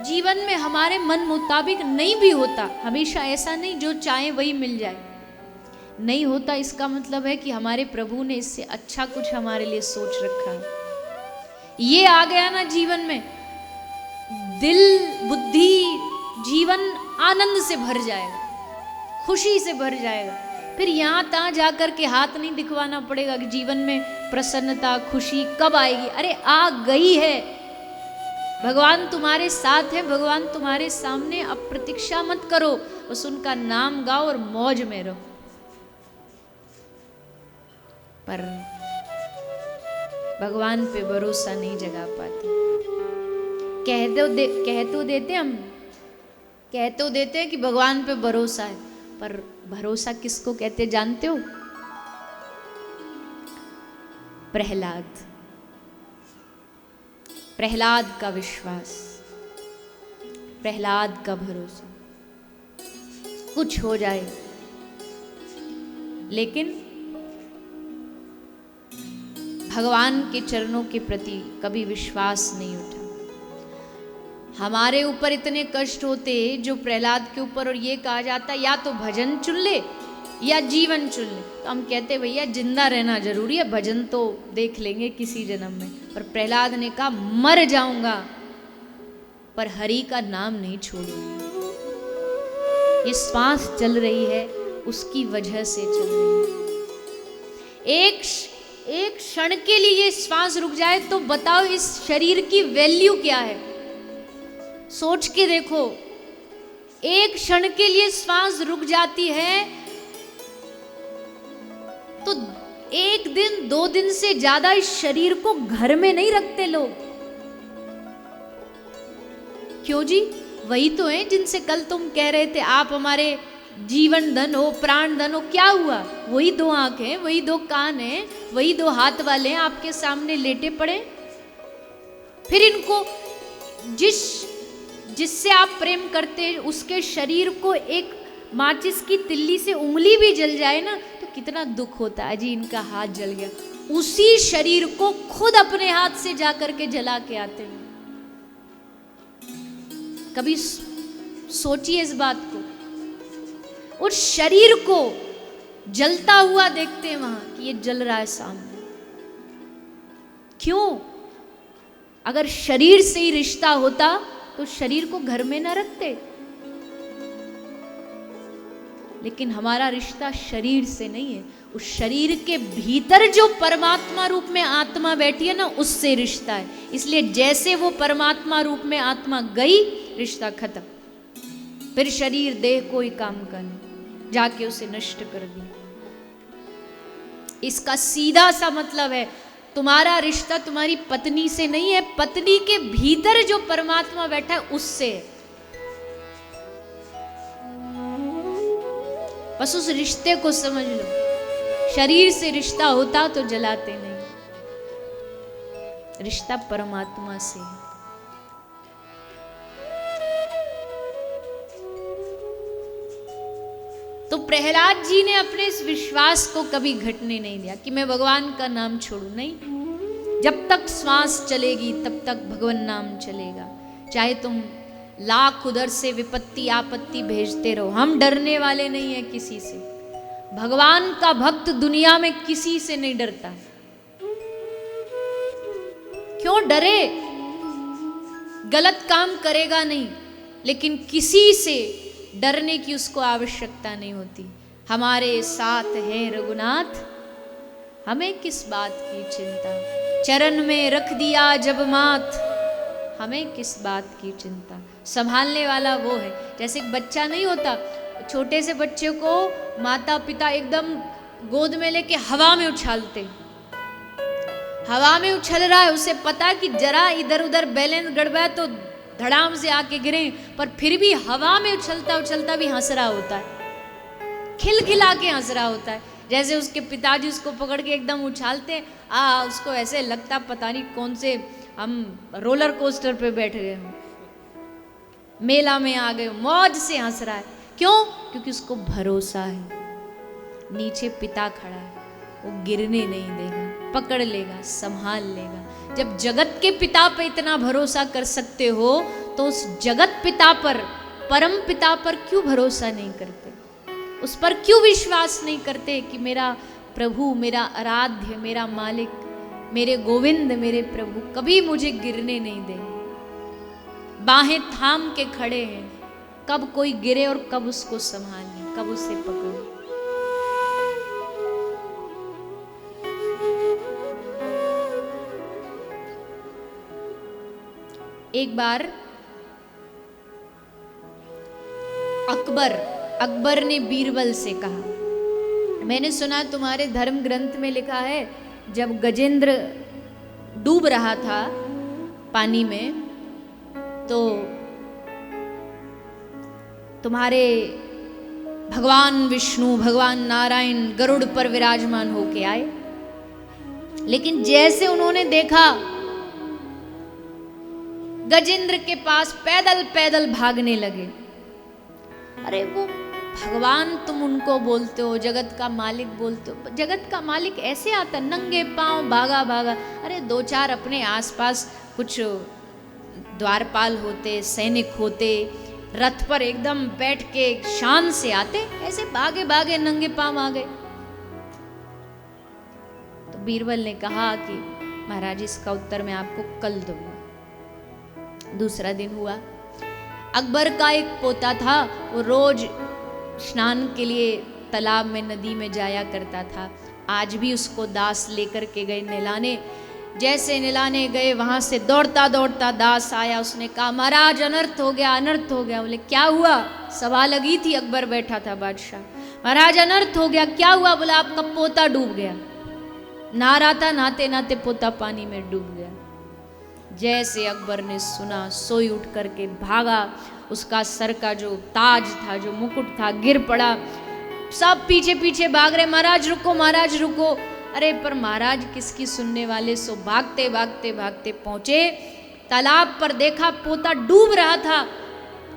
जीवन में हमारे मन मुताबिक नहीं भी होता, हमेशा ऐसा नहीं जो चाहे वही मिल जाए, नहीं होता, इसका मतलब है कि हमारे प्रभु ने इससे अच्छा कुछ हमारे लिए सोच रखा है। ये आ गया ना जीवन में, दिल बुद्धि जीवन आनंद से भर जाएगा, खुशी से भर जाएगा। फिर यहाँ तहाँ जाकर के हाथ नहीं दिखवाना पड़ेगा कि जीवन में प्रसन्नता खुशी कब आएगी। अरे आ गई है, भगवान तुम्हारे साथ है, भगवान तुम्हारे सामने। अब प्रतीक्षा मत करो, बस उनका नाम गाओ और मौज में रहो। पर भगवान पे भरोसा नहीं जगा पाते। कह तो देते हैं कि भगवान पे भरोसा है, पर भरोसा किसको कहते जानते हो? प्रहलाद का विश्वास, प्रहलाद का भरोसा। कुछ हो जाए लेकिन भगवान के चरणों के प्रति कभी विश्वास नहीं उठा। हमारे ऊपर इतने कष्ट होते जो प्रहलाद के ऊपर, और ये कहा जाता या तो भजन चुन ले या जीवन चुन ले, तो हम कहते भैया जिंदा रहना जरूरी है, भजन तो देख लेंगे किसी जन्म में। पर प्रहलाद ने कहा मर जाऊंगा पर हरि का नाम नहीं छोड़ूंगा। ये श्वास चल रही है उसकी वजह से चल रही है। एक क्षण के लिए ये श्वास रुक जाए तो बताओ इस शरीर की वैल्यू क्या है? सोच के देखो, एक क्षण के लिए श्वास रुक जाती है तो 1 दिन 2 दिन से ज्यादा इस शरीर को घर में नहीं रखते लोग। क्यों जी? वही तो है जिनसे कल तुम कह रहे थे आप हमारे जीवन धन हो, प्राण धन हो। क्या हुआ? वही 2 आंखें, वही 2 कान हैं, वही 2 हाथ वाले हैं आपके सामने लेटे पड़े। फिर इनको जिससे आप प्रेम करते हैं उसके शरीर को एक माचिस की तिल्ली से उंगली भी जल जाए ना तो कितना दुख होता है। जी इनका हाथ जल गया, उसी शरीर को खुद अपने हाथ से जाकर के जला के आते हैं। कभी सोचिए इस बात को, उस शरीर को जलता हुआ देखते हैं वहां कि ये जल रहा है सामने। क्यों? अगर शरीर से ही रिश्ता होता तो शरीर को घर में न रखते। लेकिन हमारा रिश्ता शरीर से नहीं है, उस शरीर के भीतर जो परमात्मा रूप में आत्मा बैठी है ना, उससे रिश्ता है। इसलिए जैसे वो परमात्मा रूप में आत्मा गई, रिश्ता खत्म। फिर शरीर देह कोई काम का नहीं, जाके उसे नष्ट कर दी। इसका सीधा सा मतलब है तुम्हारा रिश्ता तुम्हारी पत्नी से नहीं है, पत्नी के भीतर जो परमात्मा बैठा है उससे है। बस उस रिश्ते को समझ लो। शरीर से रिश्ता होता तो जलाते नहीं, रिश्ता परमात्मा से है। तो प्रहलाद जी ने अपने इस विश्वास को कभी घटने नहीं दिया कि मैं भगवान का नाम छोड़ू। नहीं, जब तक श्वास चलेगी तब तक भगवान नाम चलेगा। चाहे तुम लाख उधर से विपत्ति आपत्ति भेजते रहो, हम डरने वाले नहीं है किसी से। भगवान का भक्त दुनिया में किसी से नहीं डरता। क्यों डरे? गलत काम करेगा नहीं, लेकिन किसी से डरने की उसको आवश्यकता नहीं होती। हमारे साथ है रघुनाथ, हमें किस बात की चिंता। चरण में रख दिया जब माथ, हमें किस बात की चिंता। संभालने वाला वो है। जैसे एक बच्चा नहीं होता, छोटे से बच्चे को माता पिता एकदम गोद में लेके हवा में उछालते, हवा में उछल रहा है, उसे पता कि जरा इधर उधर बैलेंस गड़बड़ा तो धड़ाम से आके गिरे, पर फिर भी हवा में उछलता उछलता भी हंस रहा होता है, खिलखिला के हंस रहा होता है। जैसे उसके पिताजी उसको पकड़ के एकदम उछालते, उसको ऐसे लगता पता नहीं कौन से हम रोलर कोस्टर पे बैठ गए हो, मेला में आ गए, मौज से हंस रहा है। क्यों? क्योंकि उसको भरोसा है नीचे पिता खड़ा है, वो गिरने नहीं देगा, पकड़ लेगा, संभाल लेगा। जब जगत के पिता पे इतना भरोसा कर सकते हो तो उस जगत पिता पर, परम पिता पर क्यों भरोसा नहीं करते? उस पर क्यों विश्वास नहीं करते कि मेरा प्रभु, मेरा आराध्य, मेरा मालिक, मेरे गोविंद, मेरे प्रभु कभी मुझे गिरने नहीं देंगे। बाहें थाम के खड़े हैं, कब कोई गिरे और कब उसको संभालें, कब उसे पकड़े। एक बार अकबर ने बीरबल से कहा, मैंने सुना तुम्हारे धर्म ग्रंथ में लिखा है जब गजेंद्र डूब रहा था पानी में तो तुम्हारे भगवान विष्णु, भगवान नारायण गरुड़ पर विराजमान होके आए, लेकिन जैसे उन्होंने देखा गजेंद्र के पास पैदल पैदल भागने लगे। अरे वो भगवान तुम उनको बोलते हो, जगत का मालिक बोलते हो, जगत का मालिक ऐसे आता नंगे पांव भागा भागा। अरे दो चार अपने आसपास कुछ द्वारपाल होते, सैनिक होते, रथ पर एकदम बैठ के शान से आते, ऐसे भागे भागे नंगे पांव आ गए। तो बीरबल ने कहा कि महाराज इसका उत्तर मैं आपको कल दूंगा। दूसरा दिन हुआ, अकबर का एक पोता था, वो रोज स्नान के लिए तालाब में, नदी में जाया करता था। आज भी उसको दास लेकर के गए नहलाने। जैसे नहलाने गए वहां से दौड़ता दौड़ता दास आया, उसने कहा महाराज अनर्थ हो गया, अनर्थ हो गया। बोले क्या हुआ? सभा लगी थी, अकबर बैठा था बादशाह। महाराज अनर्थ हो गया, क्या हुआ? बोला आपका पोता डूब गया। नहा रहा था, नहाते नहाते पोता पानी में डूब गया। जैसे अकबर ने सुना, सोई उठ करके भागा, उसका सर का जो ताज था, जो मुकुट था, गिर पड़ा। सब पीछे पीछे भाग रहे, महाराज रुको, महाराज रुको। अरे पर महाराज किसकी सुनने वाले, सो भागते भागते भागते पहुंचे तालाब पर, देखा पोता डूब रहा था।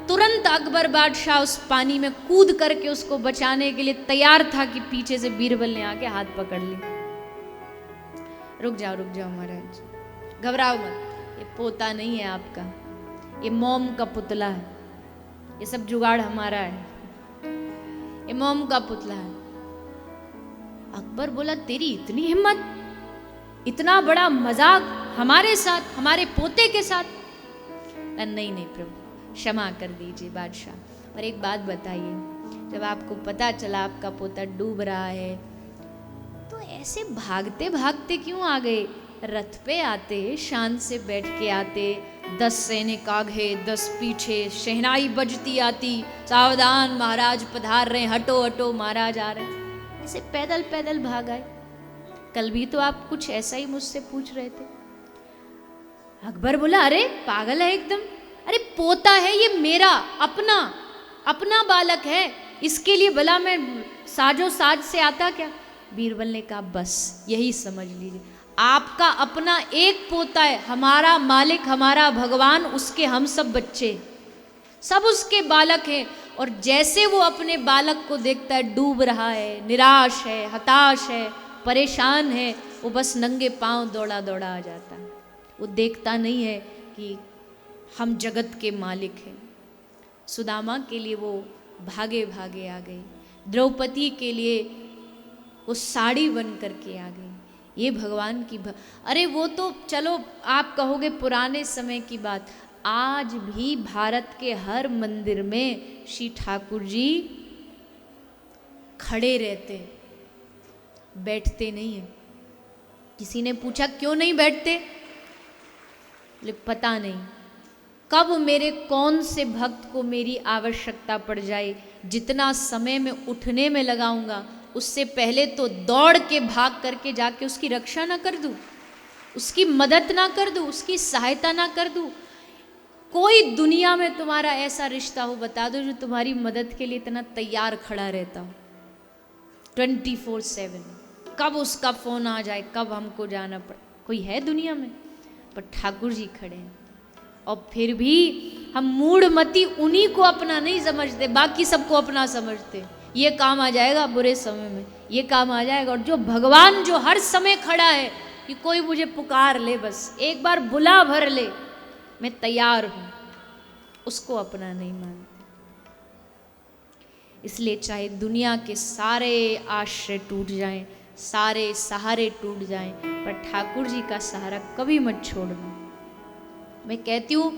तुरंत अकबर बादशाह उस पानी में कूद करके उसको बचाने के लिए तैयार था कि पीछे से बीरबल ने आके हाथ पकड़ ली। रुक जाओ महाराज, घबराओ मत, ये पोता नहीं है आपका, ये मोम का पुतला है, ये सब जुगाड़ हमारा है, ये मोम का पुतला है। अकबर बोला तेरी इतनी हिम्मत, इतना बड़ा मजाक हमारे साथ, हमारे पोते के साथ? नहीं प्रभु क्षमा कर दीजिए बादशाह। और एक बात बताइए, जब आपको पता चला आपका पोता डूब रहा है तो ऐसे भागते भागते क्यों आ गए? रथ पे आते, शान से बैठ के आते, 10 सैनिक आगे 10 पीछे, शहनाई बजती आती, सावधान महाराज पधार रहे, हटो हटो महाराज आ रहे। ऐसे पैदल पैदल भाग आए। कल भी तो आप कुछ ऐसा ही मुझसे पूछ रहे थे। अकबर बोला अरे पागल है एकदम, अरे पोता है ये मेरा अपना बालक है, इसके लिए भला मैं साजो साज से आता क्या? बीरबल ने कहा बस यही समझ लीजिए, आपका अपना एक पोता है, हमारा मालिक, हमारा भगवान, उसके हम सब बच्चे, सब उसके बालक हैं। और जैसे वो अपने बालक को देखता है डूब रहा है, निराश है, हताश है, परेशान है, वो बस नंगे पांव दौड़ा दौड़ा आ जाता है। वो देखता नहीं है कि हम जगत के मालिक हैं। सुदामा के लिए वो भागे भागे आ गई, द्रौपदी के लिए वो साड़ी बन करके आ गई। ये भगवान की अरे वो तो चलो आप कहोगे पुराने समय की बात, आज भी भारत के हर मंदिर में श्री ठाकुर जी खड़े रहते, बैठते नहीं है। किसी ने पूछा क्यों नहीं बैठते? बोले पता नहीं, कब मेरे कौन से भक्त को मेरी आवश्यकता पड़ जाए, जितना समय में उठने में लगाऊंगा उससे पहले तो दौड़ के भाग करके जाके उसकी रक्षा ना कर दूं, उसकी मदद ना कर दूं, उसकी सहायता ना कर दूं। कोई दुनिया में तुम्हारा ऐसा रिश्ता हो बता दो जो तुम्हारी मदद के लिए इतना तैयार खड़ा रहता हो 24/7, कब उसका फोन आ जाए, कब हमको जाना पड़े, कोई है दुनिया में? पर ठाकुर जी खड़े हैं। और फिर भी हम मूढ़मती उन्हीं को अपना नहीं समझते, बाकी सबको अपना समझते। ये काम आ जाएगा बुरे समय में, ये काम आ जाएगा। और जो भगवान जो हर समय खड़ा है कि कोई मुझे पुकार ले, बस एक बार बुला भर ले, मैं तैयार हूँ, उसको अपना नहीं मानते। इसलिए चाहे दुनिया के सारे आश्रय टूट जाएं, सारे सहारे टूट जाएं, पर ठाकुर जी का सहारा कभी मत छोड़ना। मैं कहती हूँ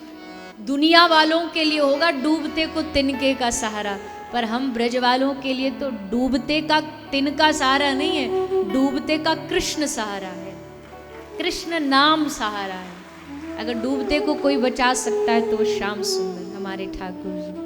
दुनिया वालों के लिए होगा डूबते को तिनके का सहारा, पर हम ब्रज वालों के लिए तो डूबते का तिनका सहारा नहीं है, डूबते का कृष्ण सहारा है, कृष्ण नाम सहारा है। अगर डूबते को कोई बचा सकता है तो श्याम सुंदर हमारे ठाकुर जी।